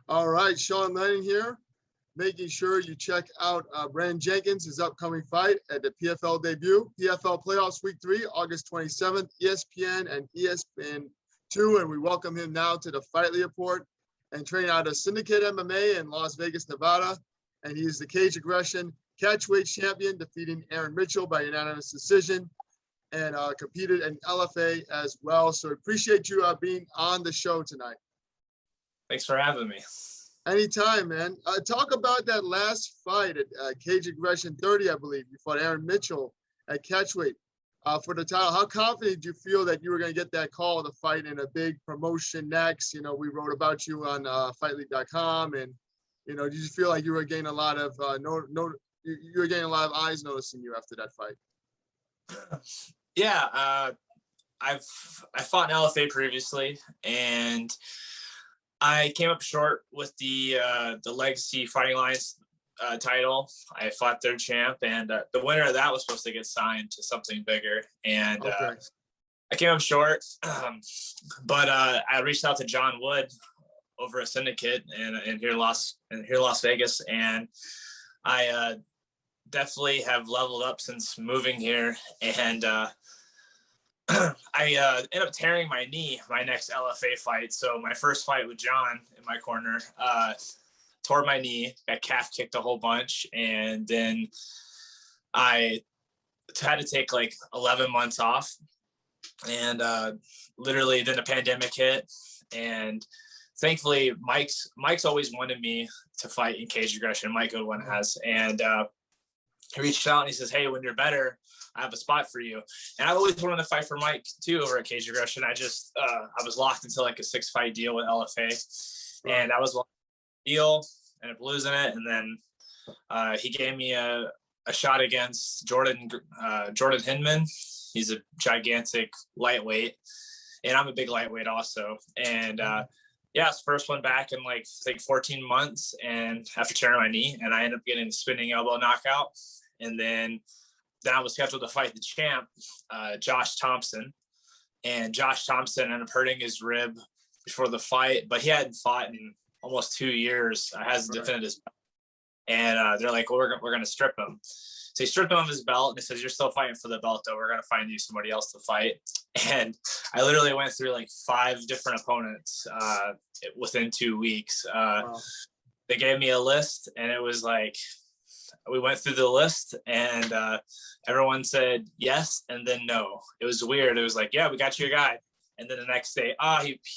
All right, Sean Lennon here, making sure you check out Brandon Jenkins, his upcoming fight at the PFL debut, PFL Playoffs Week 3, August 27th, ESPN and ESPN2, and we welcome him now to the Fightlete Report and training out of Syndicate MMA in Las Vegas, Nevada, and he is the Caged Aggression Catchweight Champion, defeating Aaron Michell by unanimous decision, and competed in LFA as well. So appreciate you being on the show tonight. Thanks for having me. Anytime, man. Talk about that last fight at Caged Aggression 30, I believe. You fought Aaron Michell at catchweight for the title. How confident did you feel that you were going to get that call to fight in a big promotion next? You know, we wrote about you on Fightlete.com, and you know, did you feel like you were getting a lot of you were getting a lot of eyes noticing you after that fight? Yeah, I fought in LFA previously, and I came up short with the Legacy Fighting Alliance title. I fought their champ, and the winner of that was supposed to get signed to something bigger. And I came up short, but I reached out to John Wood over a Syndicate in here Las Vegas, and I definitely have leveled up since moving here. And I ended up tearing my knee my next LFA fight. So my first fight with John in my corner, tore my knee, got calf kicked a whole bunch, and then I had to take like 11 months off. And literally then the pandemic hit, and thankfully Mike's always wanted me to fight in Caged Aggression. Mike Goodwin has, and he reached out and he says, "Hey, when you're better, I have a spot for you." And I've always wanted to fight for Mike too over at Caged Aggression. I just I was locked into like a 6-fight deal with L.F.A. and I was locked in the deal, ended up losing it, and then he gave me a shot against Jordan Hinman. He's a gigantic lightweight, and I'm a big lightweight also. And yeah, it's the first one back in like 14 months, and after tearing my knee, and I ended up getting a spinning elbow knockout. And then I was scheduled to fight the champ, Josh Thompson. And Josh Thompson ended up hurting his rib before the fight, but he hadn't fought in almost 2 years. Hasn't defended his belt. And they're like, well, we're going to strip him. So he stripped him of his belt, and he says, "You're still fighting for the belt, though. We're going to find you somebody else to fight." And I literally went through like 5 different opponents within 2 weeks. Wow. They gave me a list, and it was like, we went through the list, and everyone said yes and then no. It was weird. It was like, "Yeah, we got you a guy." And then the next day,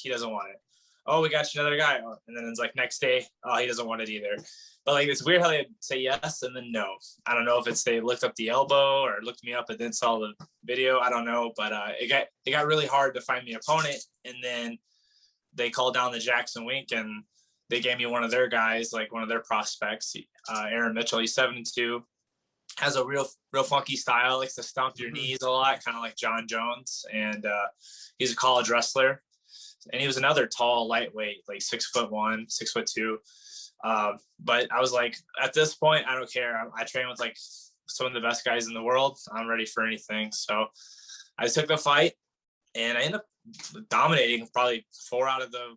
he doesn't want it. "Oh, we got you another guy." And then it's like next day, he doesn't want it either. But like, it's weird how they say yes and then no. I don't know if it's they looked up the elbow or looked me up and then saw the video. I don't know. But it got really hard to find me an opponent. And then they called down the Jackson Wink, and they gave me one of their guys, like one of their prospects, Aaron Michell. He's 7'2", has a real funky style, likes to stomp your knees a lot, kind of like John Jones. And he's a college wrestler. And he was another tall lightweight, like 6'1", 6'2". But I was like, at this point, I don't care. I train with like some of the best guys in the world. I'm ready for anything. So I took the fight, and I ended up dominating probably 4 out of the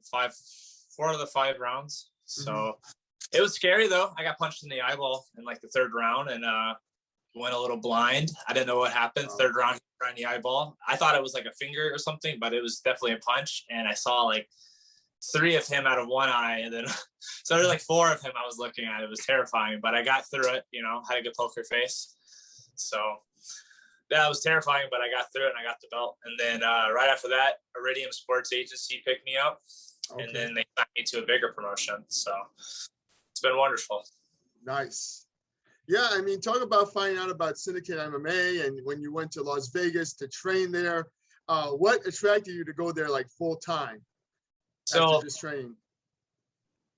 5 rounds. So it was scary though. I got punched in the eyeball in like the 3rd round, and went a little blind. I didn't know what happened. 3rd round, right in the eyeball. I thought it was like a finger or something, but it was definitely a punch. And I saw like 3 of him out of one eye, and then so there's like 4 of him I was looking at. It was terrifying, but I got through it. You know, had a good poker face. So that was terrifying, but I got through it, and I got the belt. And then right after that, Iridium Sports Agency picked me up, and then they signed me to a bigger promotion. So it's been wonderful. Nice. Yeah, I mean, talk about finding out about Syndicate MMA, and when you went to Las Vegas to train there, what attracted you to go there like full time? So just training.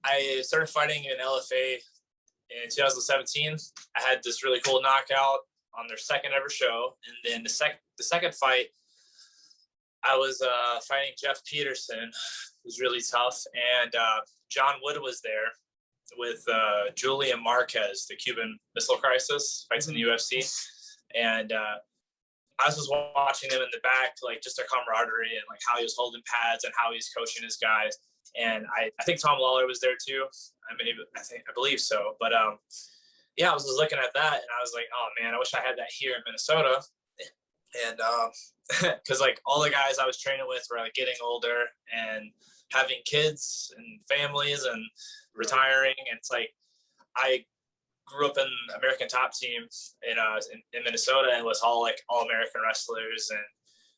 I started fighting in LFA in 2017. I had this really cool knockout on their 2nd ever show, and then the second fight, I was fighting Jeff Peterson. It was really tough, and John Wood was there with Julian Marquez, the Cuban Missile Crisis, fights in the UFC. And I was just watching him in the back, like just a camaraderie and like how he was holding pads and how he's coaching his guys. And I think Tom Lawler was there too. I believe so. But yeah, I was just looking at that and I was like, oh man, I wish I had that here in Minnesota. And because like all the guys I was training with were like getting older and having kids and families and retiring. And it's like, I grew up in American Top Team in Minnesota, and was all like all American wrestlers and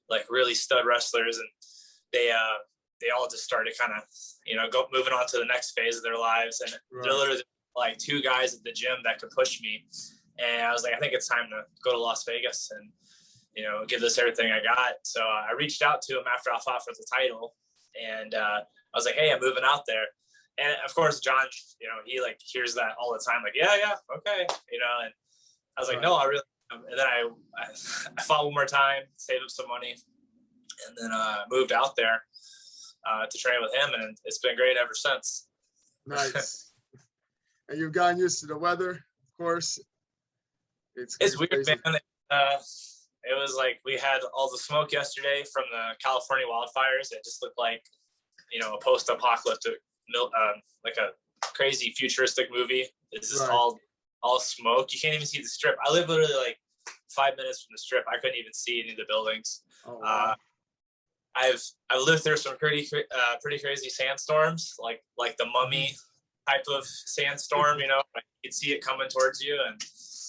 like really stud wrestlers. And they all just started kind of, moving on to the next phase of their lives. And they're literally like two guys at the gym that could push me. And I was like, I think it's time to go to Las Vegas and, give this everything I got. So I reached out to him after I fought for the title, and I was like, hey, I'm moving out there. And of course, John, he like hears that all the time, like, yeah, okay, and I was like, no, I really, and then I fought one more time, saved up some money, and then moved out there to train with him, and it's been great ever since. Nice. And you've gotten used to the weather, of course. It's weird, crazy. man. It was like we had all the smoke yesterday from the California wildfires. It just looked like, a post-apocalyptic, like a crazy futuristic movie. It's just all smoke. You can't even see the strip. I live literally like 5 minutes from the strip. I couldn't even see any of the buildings. Oh, wow. I've lived through some pretty crazy sandstorms, like the Mummy type of sandstorm. You could see it coming towards you, and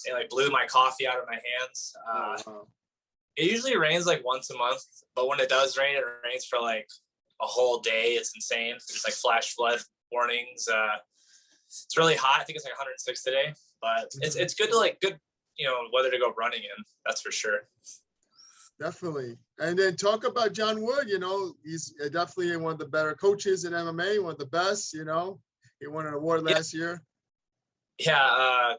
it like blew my coffee out of my hands. Wow. It usually rains like once a month, but when it does rain, it rains for like a whole day. It's insane. There's like flash flood warnings. It's really hot. I think it's like 106 today, but it's good to like good, weather to go running in. That's for sure. Definitely. And then talk about John Wood. He's definitely one of the better coaches in MMA, one of the best. He won an award last year. Yeah.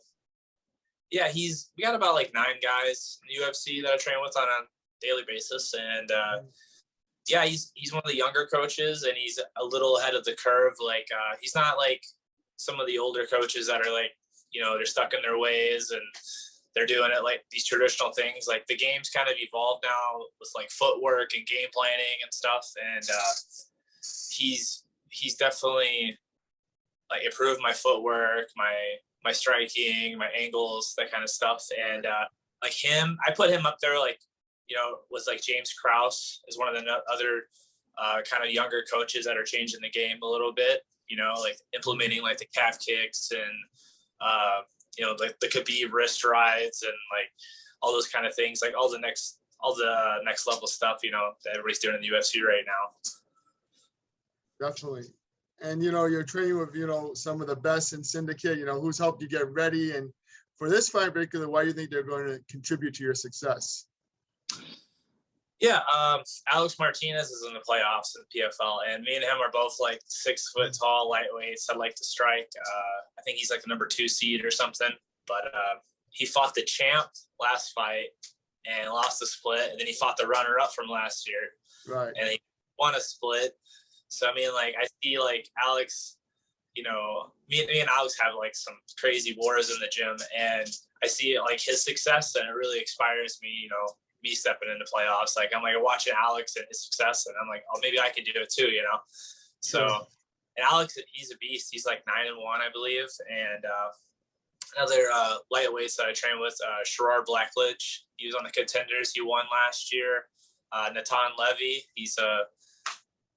We got about like 9 guys in the UFC that I train with on a daily basis, and he's one of the younger coaches, and he's a little ahead of the curve. Like he's not like some of the older coaches that are like, they're stuck in their ways and they're doing it like these traditional things. Like the game's kind of evolved now with like footwork and game planning and stuff, and he's definitely like improved my footwork, my striking, my angles, that kind of stuff. And like him, I put him up there like, was like James Krause is one of the other kind of younger coaches that are changing the game a little bit, like implementing like the calf kicks and, like the Khabib wrist rides and like all those kind of things, like all the next level stuff, that everybody's doing in the UFC right now. Definitely. And, you're training with, some of the best in Syndicate, who's helped you get ready. And for this fight in particular, why do you think they're going to contribute to your success? Yeah, Alex Martinez is in the playoffs in the PFL, and me and him are both like 6 foot tall lightweights that like to strike. I think he's like the number 2 seed or something, but he fought the champ last fight and lost the split. And then he fought the runner up from last year. Right. And he won a split. So, I mean, like, I see, like, Alex, me and Alex have, like, some crazy wars in the gym. And I see, like, his success, and it really inspires me, me stepping into playoffs. Like, I'm, like, watching Alex and his success, and I'm like, oh, maybe I could do it too, So, and Alex, he's a beast. He's, like, 9-1, I believe. And another lightweights that I train with, Sherard Blackledge. He was on the Contenders. He won last year. Natan Levy. He's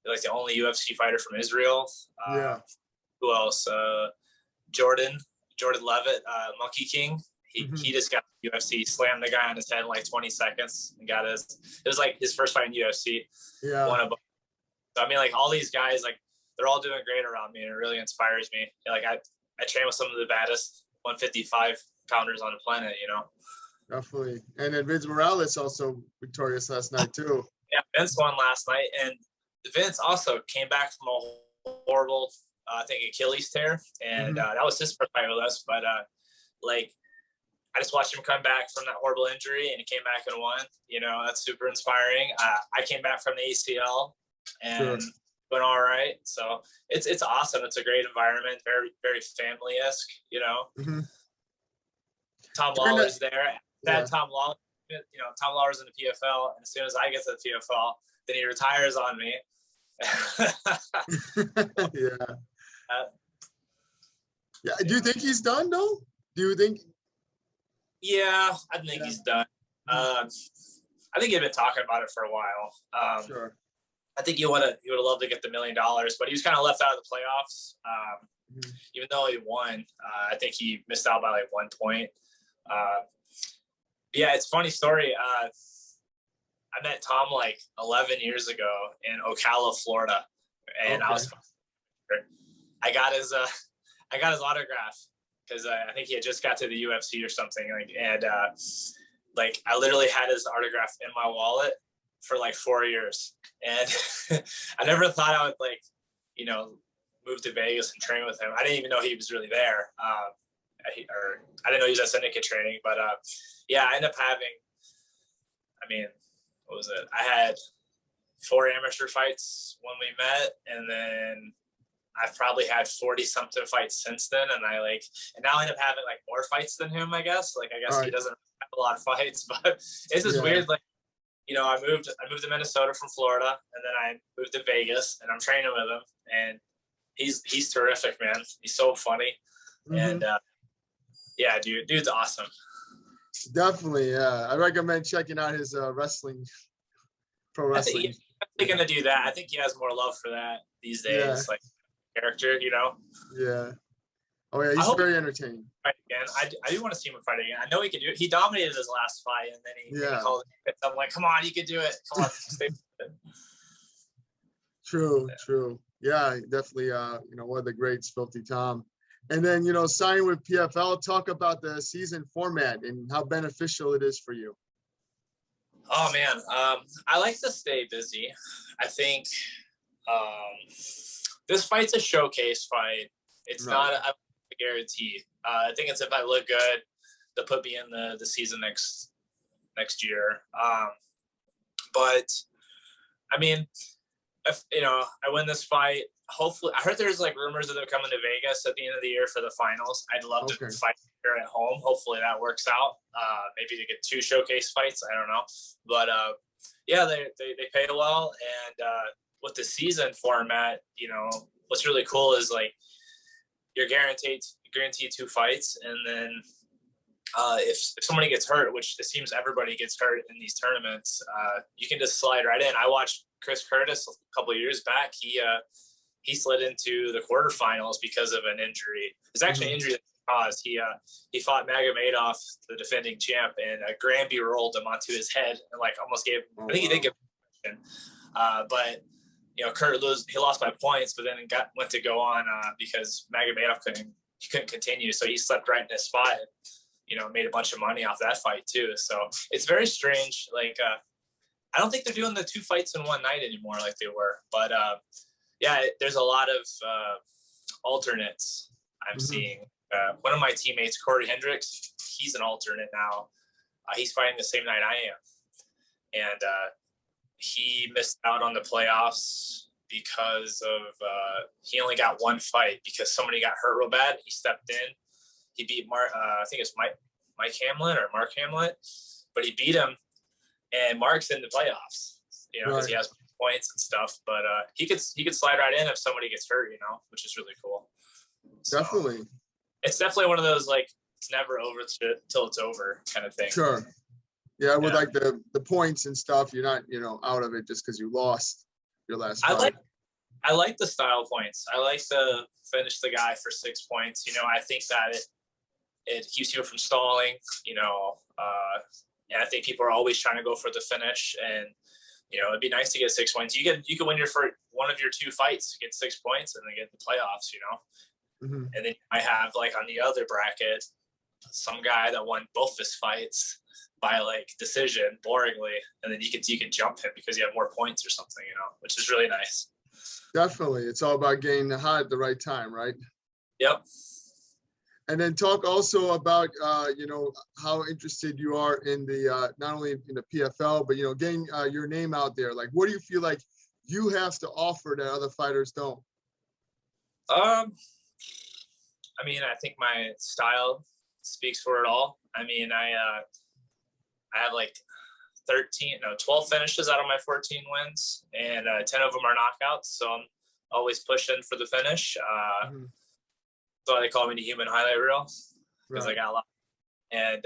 like the only UFC fighter from Israel. Who else? Jordan Levitt, Monkey King. He just got the UFC, slammed the guy on his head in like 20 seconds and got it was like his first fight in UFC. Yeah. So I mean, like all these guys, like they're all doing great around me, and it really inspires me. Like I train with some of the baddest 155 pounders on the planet, Definitely. And then Vince Morales also victorious last night too. Yeah, Vince won last night, and Vince also came back from a horrible, I think, Achilles tear, and that was his first fight with us. But like, I just watched him come back from that horrible injury, and he came back and won. That's super inspiring. I came back from the ACL and went all right. So it's awesome. It's a great environment, very very family-esque. Tom Lawler's there. Tom Lawler. Tom Lawler's in the PFL, and as soon as I get to the PFL, then he retires on me. Yeah. Uh, Yeah. Do you think he's done though? Do you think? Yeah, I think he's done. I think he'd been talking about it for a while. Sure. I think he would have loved to get the $1 million, but he was kind of left out of the playoffs. Even though he won, I think he missed out by like 1 point. Yeah, it's a funny story. I met Tom like 11 years ago in Ocala, Florida, and I got his autograph because I think he had just got to the UFC or something, and I literally had his autograph in my wallet for like 4 years, and I never thought I would move to Vegas and train with him. I didn't even know he was really there. I didn't know he was at Syndicate training, but yeah, I ended up having, what was it? I had 4 amateur fights when we met, and then I've probably had 40 something fights since then. And now I end up having like more fights than him, I guess. He doesn't have a lot of fights, but it's just weird. I moved to Minnesota from Florida, and then I moved to Vegas, and I'm training with him, and he's terrific, man. He's so funny. And yeah, dude's awesome. Definitely, yeah. I recommend checking out his wrestling, pro wrestling. I'm definitely gonna do that. I think he has more love for that these days, like character, Yeah. Oh yeah, he's very entertaining. Fight again. I do want to see him fight again. I know he could do it. He dominated his last fight, and then he called it. I'm like, come on, you could do it. Come on, stay with it. True. Yeah, definitely. One of the greats, Filthy Tom. And then, signing with PFL, talk about the season format and how beneficial it is for you. Oh, man. I like to stay busy. I think this fight's a showcase fight. It's not a guarantee. I think it's if I look good, they'll put me in the season next year. But, if, I win this fight, hopefully, I heard there's rumors that they're coming to Vegas at the end of the year for the finals. I'd love to fight here at home. Hopefully that works out. Maybe to get 2 showcase fights. I don't know. But yeah, they pay well. And with the season format, what's really cool is you're guaranteed 2 fights. And then if somebody gets hurt, which it seems everybody gets hurt in these tournaments, you can just slide right in. I watched Chris Curtis a couple of years back. He slid into the quarterfinals because of an injury. It's actually an injury that caused. He fought Magomedov, the defending champ, and Granby rolled him onto his head and almost gave. I think he did give him. But Kurt he lost by points, but then went to go on because Magomedov couldn't continue, so he slept right in his spot. And, made a bunch of money off that fight too. So it's very strange. I don't think they're doing the 2 fights in one night anymore like they were. But yeah, there's a lot of alternates I'm seeing. One of my teammates, Corey Hendricks, he's an alternate now. He's fighting the same night I am. And he missed out on the playoffs because of he only got 1 fight because somebody got hurt real bad. He stepped in. He beat I think it's Mike Hamlin or Mark Hamlin, but he beat him, and Mark's in the playoffs, because he has points and stuff. But he could slide right in if somebody gets hurt, which is really cool. So, definitely, it's definitely one of those it's never over till it's over kind of thing. Sure. Yeah, with the points and stuff, you're not out of it just because you lost your last fight. I like the style points. I like to finish the guy for 6 points. I think that it keeps you from stalling, and I think people are always trying to go for the finish, and, it'd be nice to get 6 points. You can win one of your 2 fights, get 6 points, and then get the playoffs, and then I have on the other bracket, some guy that won both his fights by decision boringly, and then you can jump him because you have more points or something, which is really nice. Definitely. It's all about getting hot at the right time, right? Yep. And then talk also about, how interested you are in the, not only in the PFL, but, getting your name out there. What do you feel like you have to offer that other fighters don't? I think my style speaks for it all. I have 12 finishes out of my 14 wins, and 10 of them are knockouts. So always pushing for the finish. So they call me the human highlight reel because I got a lot. And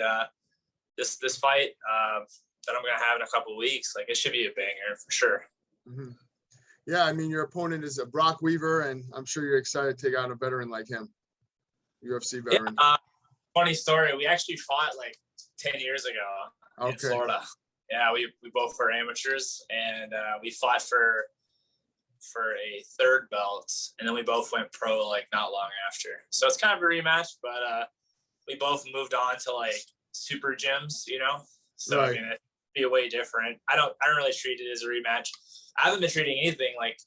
this fight that I'm gonna have in a couple of weeks, like it should be a banger for sure. Yeah, I mean, your opponent is a Brock Weaver, and I'm sure you're excited to take on a veteran like him, UFC veteran. Yeah, funny story. We actually fought like 10 years ago in Florida. Yeah, we both were amateurs, and we fought for a third belt, and then we both went pro like not long after. So it's kind of a rematch, but we both moved on to like super gyms, you know. So I mean, it'd be way different. I don't really treat it as a rematch. I haven't been treating anything like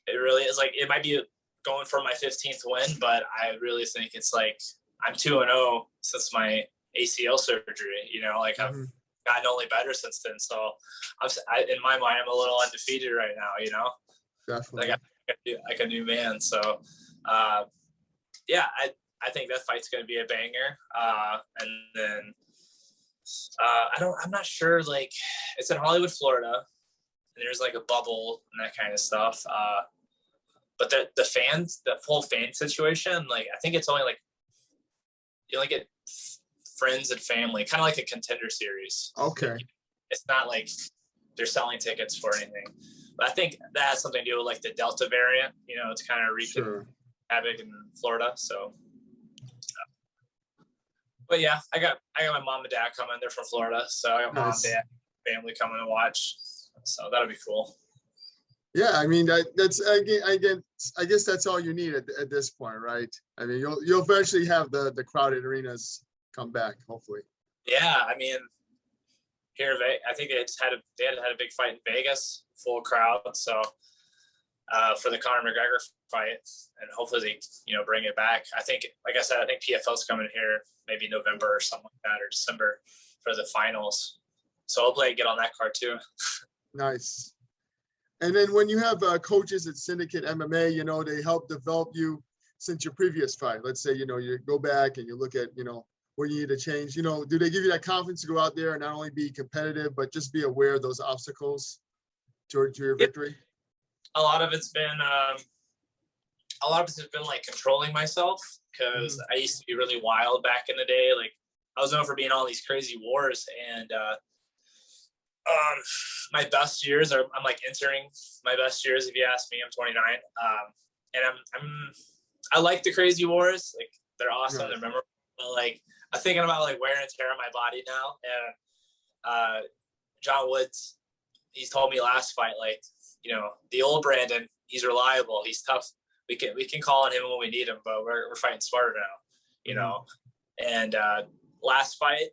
it really is. Like it might be going for my 15th win, but I really think it's like I'm 2-0 since my ACL surgery. You know, like I've gotten only better since then. So in my mind, I'm a little undefeated right now. You know, definitely like a new man. So yeah, I think that fight's going to be a banger. And then I'm not sure. Like it's in Hollywood, Florida. There's like a bubble and that kind of stuff. But the fans, the whole fan situation, like I think it's only like you only get friends and family, kind of like a Contender Series. Okay. Like, it's not like they're selling tickets for anything. But I think that has something to do with like the Delta variant. You know, it's kind of wreaking havoc in Florida. So, but yeah, I got my mom and dad coming. They're from Florida, so I got mom, dad, family coming to watch. So that'll be cool. Yeah, I mean that's again. I guess that's all you need at this point, right? I mean, you'll eventually have the crowded arenas come back, hopefully. Yeah, I mean, here I think they had a big fight in Vegas, full crowd. So for the Conor McGregor fight, and hopefully they bring it back. I think, like I said, I think PFL's coming here maybe November or something like that, or December for the finals. So hopefully I get on that card too. Nice. And then when you have coaches at Syndicate MMA, they help develop you since your previous fight. Let's say, you go back and you look at, what you need to change. Do they give you that confidence to go out there and not only be competitive, but just be aware of those obstacles to your victory? A lot of it's been like controlling myself, because I used to be really wild back in the day. Like I was known for being all these crazy wars, and my best years I'm like entering my best years. If you ask me, I'm 29. And I like the crazy wars. Like they're awesome. They're memorable. But like I'm thinking about like wear and tear on my body now. And John Woods, he's told me last fight, like, the old Brandon, he's reliable. He's tough. We can call on him when we need him, but we're fighting smarter now, And last fight,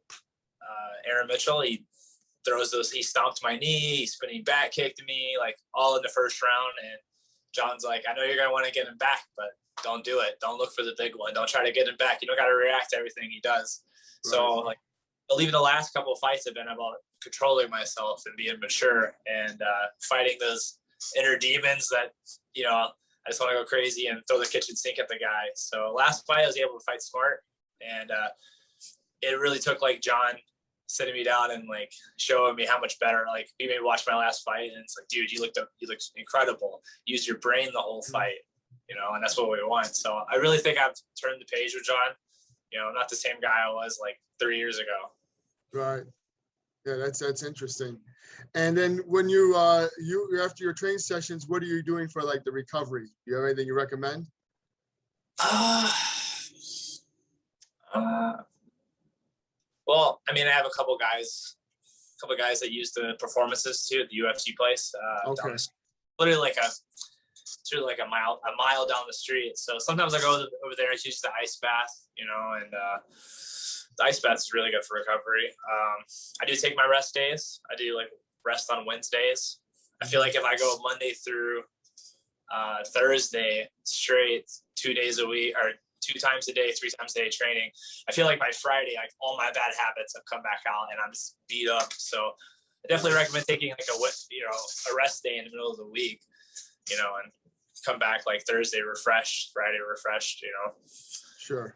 Aaron Michell, he stomped my knee, he spinning back kicked me, like all in the first round. And John's like, I know you're going to want to get him back, but don't do it. Don't look for the big one. Don't try to get him back. You don't got to react to everything he does. Right. So like, even the last couple of fights have been about controlling myself and being mature and fighting those inner demons that, I just want to go crazy and throw the kitchen sink at the guy. So last fight, I was able to fight smart. And it really took like John sitting me down and like showing me how much better, like he made me watch my last fight. And it's like, dude, you looked incredible. Use your brain the whole fight, and that's what we want. So I really think I've turned the page with John. I'm not the same guy I was like 3 years ago. Right. Yeah, that's interesting. And then when you after your training sessions, what are you doing for like the recovery? Do you have anything you recommend? Well, I mean, I have a couple guys that use the Performances too at the UFC place. Okay. Literally like a mile down the street. So sometimes I go over there. It's just the ice bath, and the ice bath is really good for recovery. I do take my rest days. I do like rest on Wednesdays. I feel like if I go Monday through Thursday straight, 2 days a week or 2 times a day, 3 times a day training, I feel like by Friday, like all my bad habits have come back out and I'm just beat up. So I definitely recommend taking like a rest day in the middle of the week, and come back like Thursday refreshed, Friday refreshed, Sure.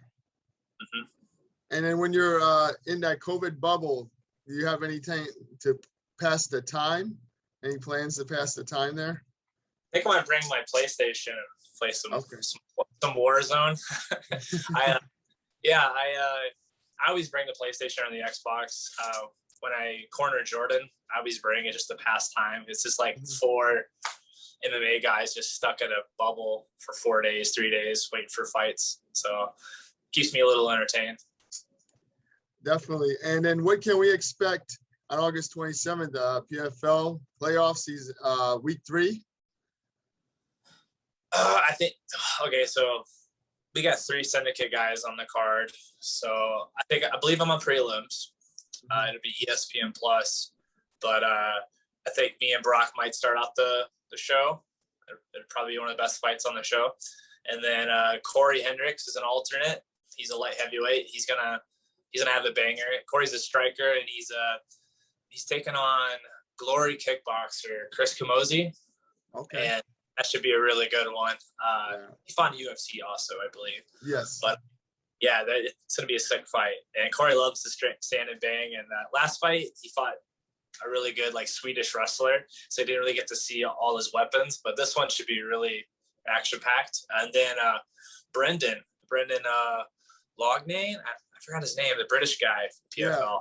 And then when you're in that COVID bubble, do you have anything to pass the time? Any plans to pass the time there? think I might bring my PlayStation and play some Warzone. I always bring the PlayStation and the Xbox. When I corner Jordan, I always bring it just to pass time. It's just like 4 MMA guys just stuck in a bubble for 4 days, 3 days, waiting for fights. So keeps me a little entertained. Definitely. And then what can we expect on August 27th, PFL Playoffs, week 3? I think, okay, so we got 3 Syndicate guys on the card. So I believe I'm on prelims. It'll be ESPN Plus, but I think me and Brock might start out the show. It'll probably be one of the best fights on the show. And then Corey Hendricks is an alternate. He's a light heavyweight. He's gonna have a banger. Corey's a striker, and he's taking on Glory kickboxer Chris Camozzi. Okay. And that should be a really good one. He fought in UFC also, I believe. Yes. But yeah, it's going to be a sick fight. And Corey loves to stand and bang. And last fight, he fought a really good, like, Swedish wrestler. So he didn't really get to see all his weapons. But this one should be really action-packed. And then Brendan Loughnane, I forgot his name, the British guy, PFL. Yeah.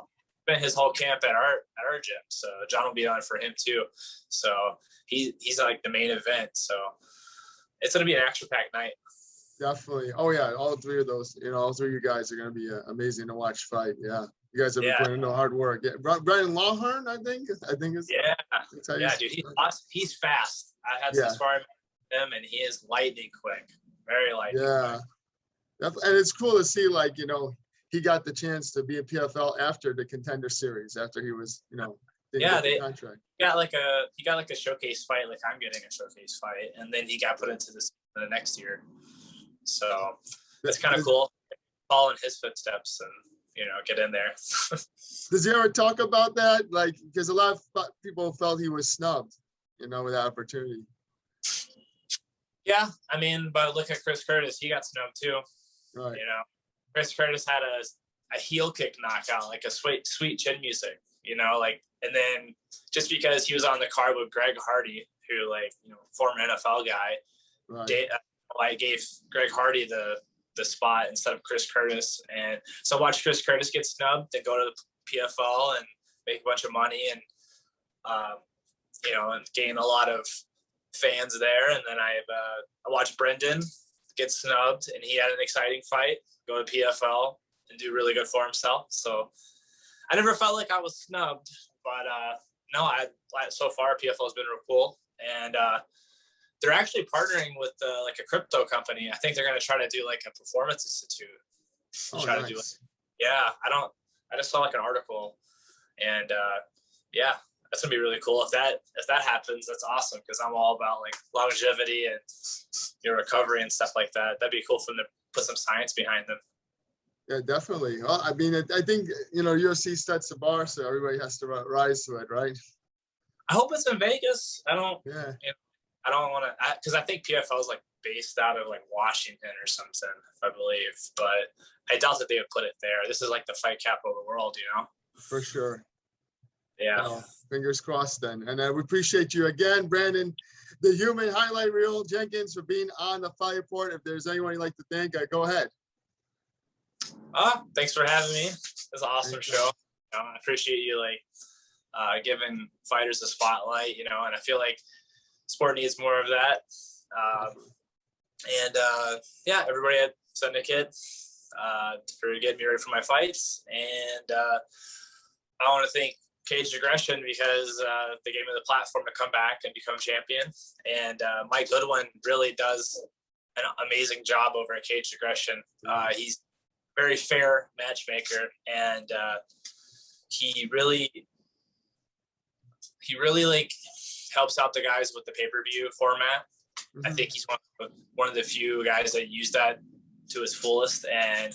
Spent his whole camp at our gym. So John will be on for him too. So he's like the main event. So it's going to be an action-packed night. Definitely. Oh yeah, all 3 of those, all 3 of you guys are going to be amazing to watch fight. Yeah, you guys have been putting in the hard work. Yeah. Brendan Loughnane, I think is. Yeah, dude, he's awesome. He's fast. I had some sparring with him, and he is lightning quick, very lightning quick. And it's cool to see, like, he got the chance to be in PFL after the Contender Series, after he was, didn't get the contract. He got like a showcase fight, like I'm getting a showcase fight, and then he got put into the next year. So it's kind of cool. Follow in his footsteps and, get in there. Does he ever talk about that? Like, because a lot of people felt he was snubbed, with that opportunity. Yeah, I mean, but look at Chris Curtis. He got snubbed too. Right. Chris Curtis had a heel kick knockout, like a sweet chin music, and then just because he was on the card with Greg Hardy, who, like, former NFL guy, right. I gave Greg Hardy the spot instead of Chris Curtis. And so I watched Chris Curtis get snubbed and go to the PFL and make a bunch of money and, and gain a lot of fans there. And then I watched Brendan get snubbed, and he had an exciting fight, go to PFL and do really good for himself. So I never felt like I was snubbed, but no, so far PFL has been real cool. And they're actually partnering with like a crypto company. I think they're going to try to do like a performance institute. To do it. Yeah, I just saw like an article, and that's gonna be really cool. If that happens, that's awesome, because I'm all about like longevity and your recovery and stuff like that. That'd be cool for them to put some science behind them. Yeah, definitely. Well, I mean, I think UFC sets the bar, so everybody has to rise to it, right? I hope it's in Vegas. I don't. Yeah. I don't want to, because I think PFL is like based out of like Washington or something, if I believe, but I doubt that they would put it there. This is like the fight capital of the world, For sure. Yeah. Well, fingers crossed then. And we appreciate you again, Brandon, the human highlight reel, Jenkins, for being on the Fight Report. If there's anyone you'd like to thank, go ahead. Thanks for having me. It's an awesome show. I appreciate you giving fighters a spotlight, and I feel like sport needs more of that. Everybody at Syndicate for getting me ready for my fights. And I want to thank Caged Aggression, because they gave me the platform to come back and become champion. And Mike Goodwin really does an amazing job over at Caged Aggression. He's a very fair matchmaker, and he really like helps out the guys with the pay-per-view format. Mm-hmm. I think he's one of the few guys that use that to his fullest, and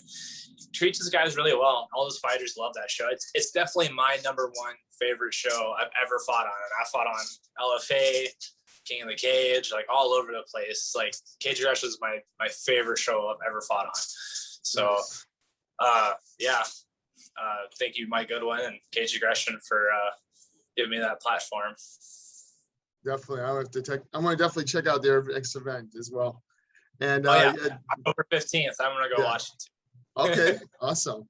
treats his guys really well. All those fighters love that show. It's definitely my number 1 favorite show I've ever fought on. And I fought on LFA, King of the Cage, like all over the place. Like Caged Aggression is my favorite show I've ever fought on. So, thank you, Mike Goodwin and Caged Aggression, for giving me that platform. Definitely. I'm going to definitely check out their next event as well. And October 15th, I'm going to go watch it. Okay, awesome.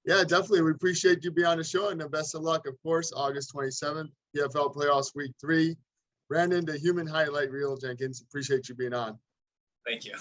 Yeah, definitely. We appreciate you being on the show, and the best of luck, of course, August 27th, PFL Playoffs Week 3. Brandon, the human highlight reel, Jenkins. Appreciate you being on. Thank you.